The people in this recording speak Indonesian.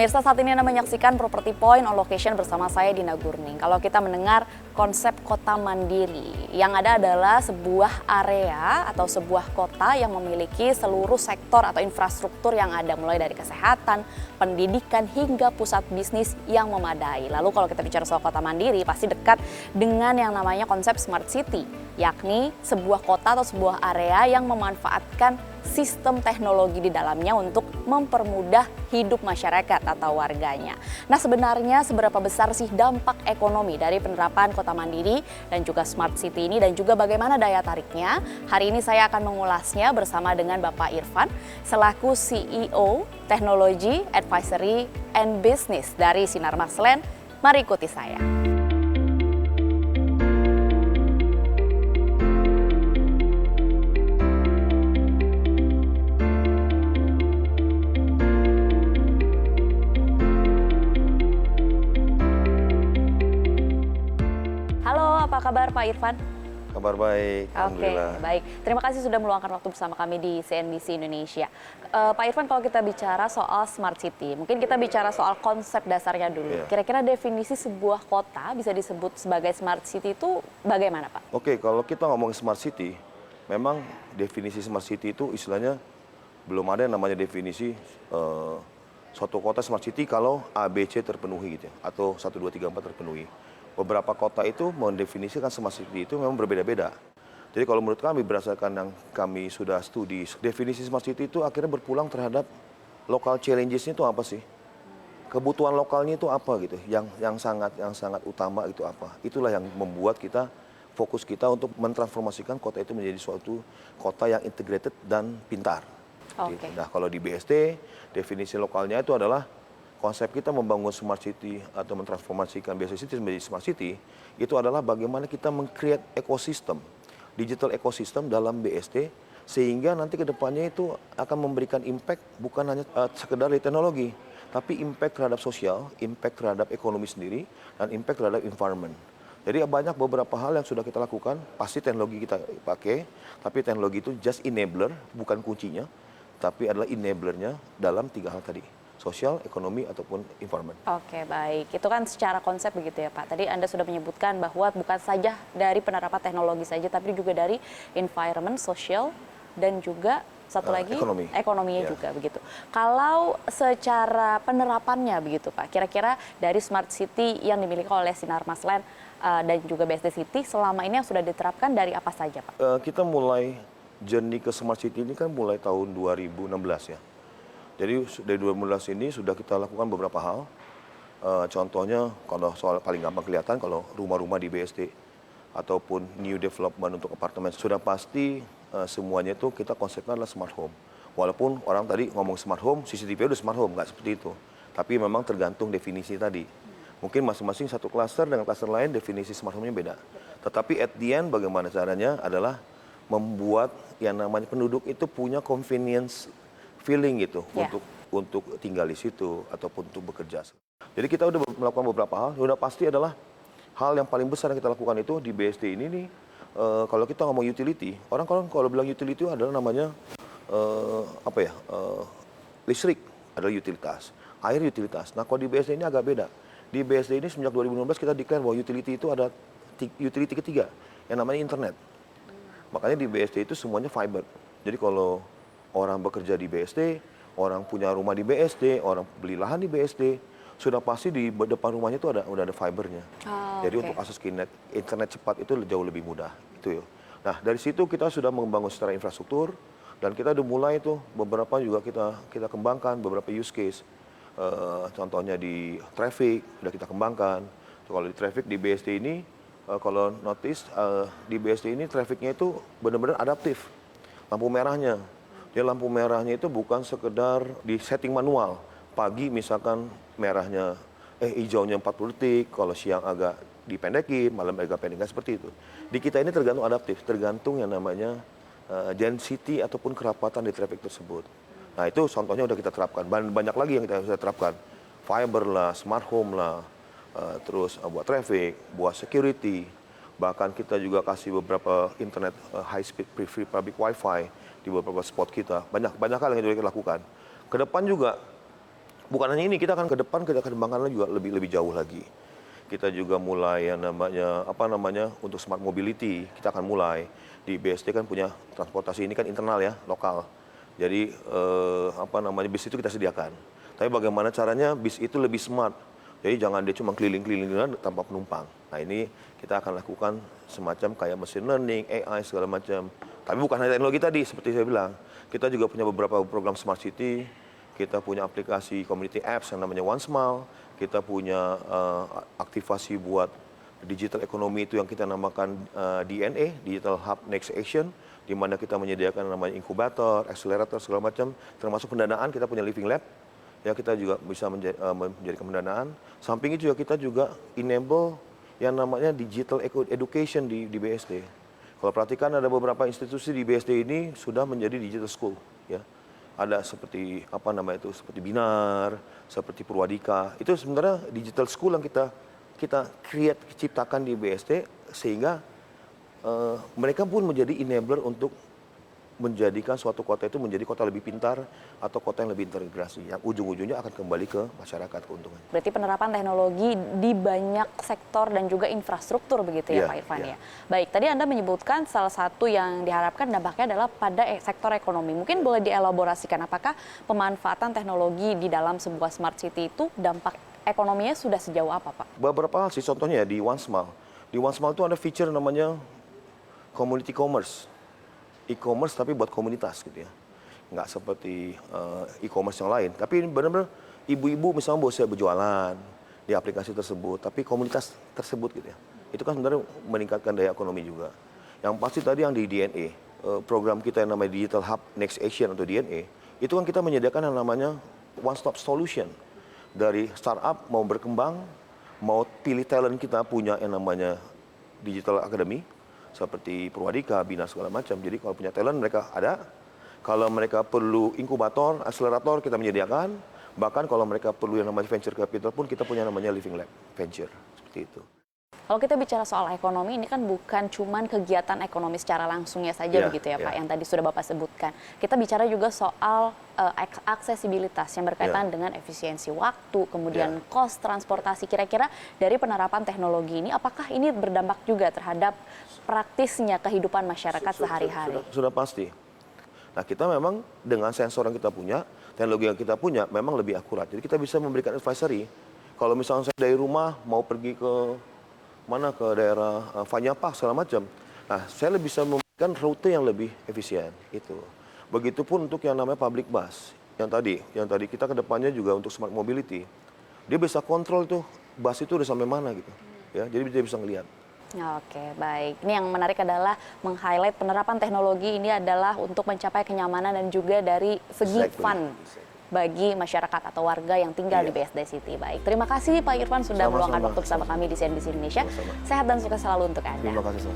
Pemirsa, saat ini Anda menyaksikan Property Point on Location bersama saya Dina Gurning. Kalau kita mendengar konsep kota mandiri, yang ada adalah sebuah area atau sebuah kota yang memiliki seluruh sektor atau infrastruktur yang ada, mulai dari kesehatan, pendidikan, hingga pusat bisnis yang memadai. Lalu kalau kita bicara soal kota mandiri, pasti dekat dengan yang namanya konsep Smart City, yakni sebuah kota atau sebuah area yang memanfaatkan sistem teknologi di dalamnya untuk mempermudah hidup masyarakat atau warganya. Nah, sebenarnya seberapa besar sih dampak ekonomi dari penerapan kota mandiri dan juga smart city ini, dan juga bagaimana daya tariknya? Hari ini saya akan mengulasnya bersama dengan Bapak Irfan selaku CEO Teknologi Advisory and Business dari Sinar Maslen. Mari ikuti saya. Apa kabar Pak Irfan? Kabar baik, alhamdulillah. Oke, baik. Terima kasih sudah meluangkan waktu bersama kami di CNBC Indonesia. Pak Irfan, kalau kita bicara soal smart city, mungkin kita bicara soal konsep dasarnya dulu. Kira-kira definisi sebuah kota bisa disebut sebagai smart city itu bagaimana, Pak? Oke, kalau kita ngomong smart city, memang definisi smart city itu istilahnya belum ada yang namanya definisi suatu kota smart city kalau A, B, C terpenuhi gitu ya, atau 1, 2, 3, 4 terpenuhi. Beberapa kota itu mendefinisikan smart city itu memang berbeda-beda. Jadi kalau menurut kami, berdasarkan yang kami sudah studi, definisi smart city itu akhirnya berpulang terhadap local challenges-nya itu apa sih? Kebutuhan lokalnya itu apa gitu? Yang sangat utama itu apa? Itulah yang membuat kita fokus kita untuk mentransformasikan kota itu menjadi suatu kota yang integrated dan pintar. Okay. Nah, kalau di BSD, definisi lokalnya itu adalah konsep kita membangun smart city atau mentransformasikan BSD City menjadi smart city, itu adalah bagaimana kita meng-create ekosistem, digital ekosistem dalam BSD, sehingga nanti ke depannya itu akan memberikan impact bukan hanya sekedar di teknologi, tapi impact terhadap sosial, impact terhadap ekonomi sendiri, dan impact terhadap environment. Jadi banyak beberapa hal yang sudah kita lakukan, pasti teknologi kita pakai, tapi teknologi itu just enabler, bukan kuncinya, tapi adalah enablernya dalam 3 hal tadi. Sosial, ekonomi, ataupun environment. Oke, baik. Itu kan secara konsep begitu ya, Pak. Tadi Anda sudah menyebutkan bahwa bukan saja dari penerapan teknologi saja, tapi juga dari environment, sosial, dan juga satu lagi ekonominya juga begitu. Kalau secara penerapannya begitu, Pak, kira-kira dari smart city yang dimiliki oleh Sinar Maslen dan juga BSD City selama ini yang sudah diterapkan dari apa saja, Pak? Kita mulai journey ke smart city ini kan mulai tahun 2016 ya. Jadi dari 2016 ini sudah kita lakukan beberapa hal. Contohnya kalau soal paling gampang kelihatan kalau rumah-rumah di BSD ataupun new development untuk apartemen sudah pasti semuanya itu kita konsepnya adalah smart home. Walaupun orang tadi ngomong smart home, CCTV udah smart home, nggak seperti itu. Tapi memang tergantung definisi tadi. Mungkin masing-masing satu klaster dengan klaster lain definisi smart home-nya beda. Tetapi at the end bagaimana caranya adalah membuat yang namanya penduduk itu punya convenience feeling gitu untuk tinggal di situ ataupun untuk bekerja. Jadi kita udah melakukan beberapa hal. Udah pasti adalah hal yang paling besar yang kita lakukan itu di BSD ini nih. Kalau kita ngomong utility, orang kalau bilang utility itu adalah namanya listrik adalah utilitas, air utilitas. Nah kalau di BSD ini agak beda. Di BSD ini sejak 2016 kita declare bahwa utility itu ada utility ketiga yang namanya internet. Makanya di BSD itu semuanya fiber. Jadi kalau orang bekerja di BSD, orang punya rumah di BSD, orang beli lahan di BSD, sudah pasti di depan rumahnya itu udah ada fibernya. Jadi untuk akses ke internet cepat itu jauh lebih mudah. Itu ya. Nah dari situ kita sudah membangun secara infrastruktur dan kita udah mulai itu beberapa juga kita kembangkan beberapa use case. Contohnya di traffic sudah kita kembangkan. Kalau di traffic di BSD ini, kalau notice di BSD ini trafficnya itu benar-benar adaptif. Lampu merahnya. Jadi lampu merahnya itu bukan sekedar di setting manual. Pagi misalkan merahnya, hijaunya 40 detik, kalau siang agak dipendekin, malam agak pendek, seperti itu. Di kita ini tergantung adaptif, tergantung yang namanya density ataupun kerapatan di traffic tersebut. Nah itu contohnya udah kita terapkan, banyak lagi yang kita sudah terapkan. Fiber lah, smart home lah, terus buat traffic, buat security. Bahkan kita juga kasih beberapa internet high speed free public wifi di beberapa spot kita. Banyak hal yang juga kita lakukan. Ke depan juga bukan hanya ini, kita akan ke depan, kita akan kembangkan juga lebih jauh lagi. Kita juga mulai yang namanya untuk smart mobility, kita akan mulai. Di BSD kan punya transportasi ini kan internal ya, lokal. Jadi bis itu kita sediakan. Tapi bagaimana caranya bis itu lebih smart. Jadi jangan dia cuma keliling-keliling tanpa penumpang. Nah ini kita akan lakukan semacam kayak machine learning, AI segala macam. Tapi bukan hanya teknologi tadi, seperti saya bilang. Kita juga punya beberapa program smart city. Kita punya aplikasi community apps yang namanya OneSmile. Kita punya aktivasi buat digital ekonomi itu yang kita namakan DNA, Digital Hub Next Action, di mana kita menyediakan namanya inkubator, accelerator, segala macam, termasuk pendanaan, kita punya living lab, ya kita juga bisa menjadikan pendanaan. Samping itu juga kita juga enable yang namanya digital education di BSD. Kalau perhatikan ada beberapa institusi di BSD ini sudah menjadi digital school, ya. Ada seperti seperti Binar, seperti Purwadika. Itu sebenarnya digital school yang kita ciptakan di BSD sehingga mereka pun menjadi enabler untuk menjadikan suatu kota itu menjadi kota lebih pintar atau kota yang lebih terintegrasi, yang ujung-ujungnya akan kembali ke masyarakat keuntungan. Berarti penerapan teknologi di banyak sektor dan juga infrastruktur begitu ya, Pak Irfan ya. Baik, tadi Anda menyebutkan salah satu yang diharapkan dampaknya adalah pada sektor ekonomi. Mungkin boleh dielaborasikan apakah pemanfaatan teknologi di dalam sebuah smart city itu dampak ekonominya sudah sejauh apa, Pak? Beberapa hal sih, contohnya di OneSmile. Di OneSmile itu ada feature namanya community commerce. E-commerce tapi buat komunitas gitu ya. Nggak seperti e-commerce yang lain. Tapi benar-benar ibu-ibu misalnya bisa berjualan di aplikasi tersebut. Tapi komunitas tersebut gitu ya. Itu kan sebenarnya meningkatkan daya ekonomi juga. Yang pasti tadi yang di DNA. Program kita yang namanya Digital Hub Next Action atau DNA. Itu kan kita menyediakan yang namanya one stop solution. Dari startup mau berkembang, mau pilih talent kita punya yang namanya Digital Academy. Seperti Purwadika, Bina segala macam. Jadi kalau punya talent mereka ada. Kalau mereka perlu inkubator, akselerator kita menyediakan. Bahkan kalau mereka perlu yang namanya venture capital pun kita punya namanya living lab venture. Seperti itu. Kalau kita bicara soal ekonomi, ini kan bukan cuman kegiatan ekonomi secara langsungnya saja begitu ya Pak, yang tadi sudah Bapak sebutkan. Kita bicara juga soal aksesibilitas yang berkaitan dengan efisiensi waktu, kemudian cost transportasi. Kira-kira dari penerapan teknologi ini, apakah ini berdampak juga terhadap praktisnya kehidupan masyarakat sehari-hari? Sudah pasti. Nah kita memang dengan sensor yang kita punya, teknologi yang kita punya memang lebih akurat. Jadi kita bisa memberikan advisory. Kalau misalnya saya dari rumah mau pergi ke daerah Fanyapa segala macam. Nah, saya bisa memberikan rute yang lebih efisien itu. Begitupun untuk yang namanya public bus. Yang tadi kita ke depannya juga untuk smart mobility. Dia bisa kontrol tuh bus itu udah sampai mana gitu. Ya, jadi dia bisa ngelihat. Oke, baik. Ini yang menarik adalah meng-highlight penerapan teknologi ini adalah untuk mencapai kenyamanan dan juga dari segi fun bagi masyarakat atau warga yang tinggal di BSD City. Baik, terima kasih Pak Irfan sudah meluangkan waktu bersama kami di CNBC Indonesia. Sehat dan sukses selalu untuk Anda. Terima kasih.